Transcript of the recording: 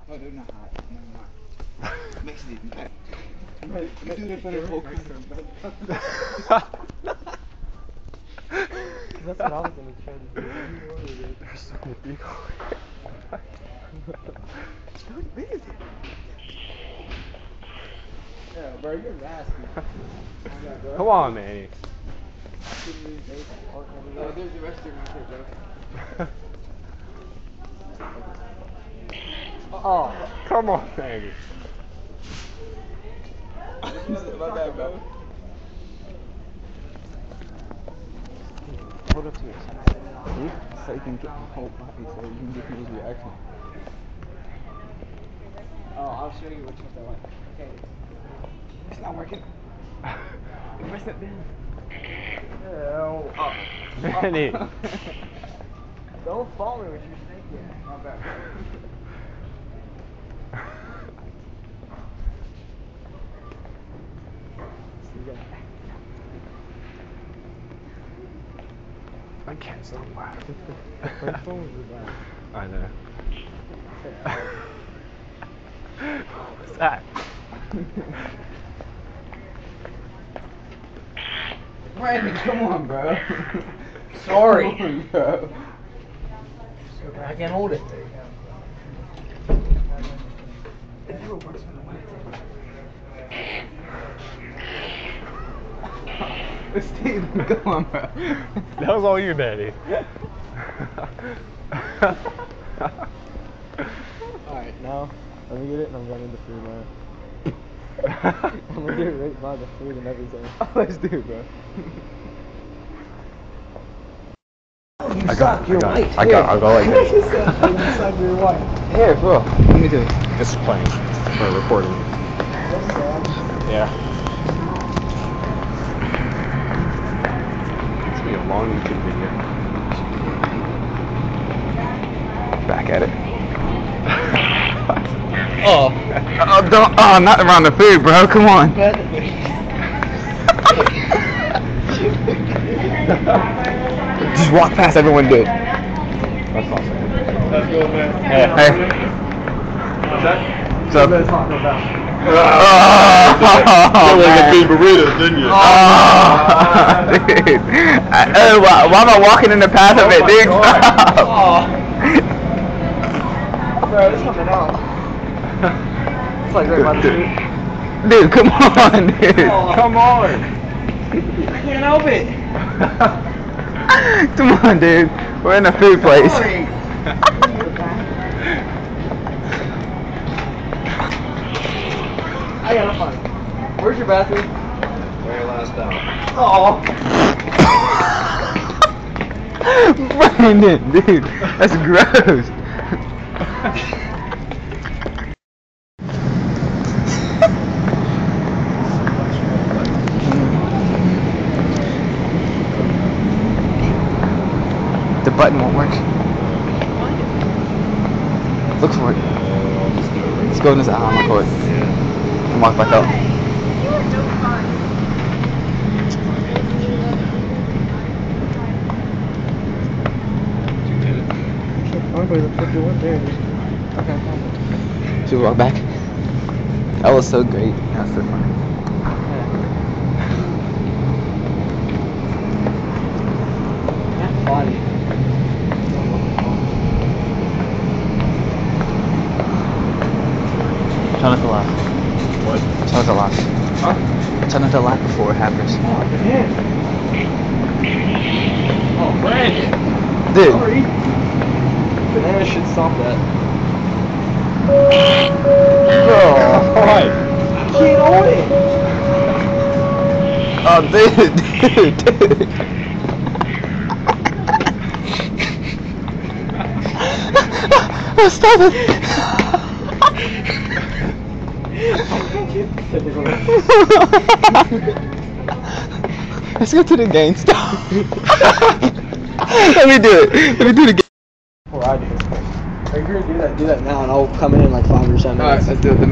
Oh, they're not hot. Never mind. Makes it even better. You do it for the whole crew. That's what I was gonna try to do. There's so many people. How big is it? Yeah, bro, you're nasty. Come on, Manny. Oh, there's the restroom right there, bro. Oh, come on, Manny. My bad, bro. Hold up to your side. So you can get the whole body, so you can get his reaction. Oh, I'll show you which ones I like. Okay. It's not working. Press it down. Oh. Manny. Don't follow me with your snake yet. My bad, bro. I can't stop laughing. The first one was the best. I know. What's that? Brandon, come on, bro. Sorry. Come on, bro. I can't hold it. It never works when the wind. Steve, come on, bro. That was all you, Manny. Alright, now let me get it and I'm going to the food line. I'm gonna get it right by the food and everything. Let's do it, bro. I'll go like this. You're white. Here, bro. Let me do it. This is playing for recording. Yeah. It's gonna be a long YouTube video. Back at it. Oh, don't. Oh, not around the food, bro. Come on. Just walk past everyone, do it. That's awesome. That's good, man. Hey. What's that? So. You guys talking about? Oh, You like man. a big burritos, didn't you? Oh, dude. Why am I walking in the path of it, dude? Bro, there's something else. It's like right by the food. Dude, come on, dude. Come on. I can't help it. Come on, dude. We're in a food place. Sorry. I gotta find it. Where's your bathroom? Very last out. Oh. Brandon, dude, that's gross. The button won't work. Look for it. Let's go in this Alhama court and walk back up. Okay. Should we walk back? That was so great. That's so funny. Body. Try not to laugh. What? Try not to laugh. Huh? Try not to laugh before it happens. Oh, Brandon. Dude. Sorry. Banana should stop that. Bro. Alright. Can't hold it. Oh, dude. Stop it. Let's go to the game. Stop. Let me do it. Let me do it again. Before I do this. Are you gonna do that? Do that now, and I'll come in like 5 or 7 minutes. Alright, let's do it. Let me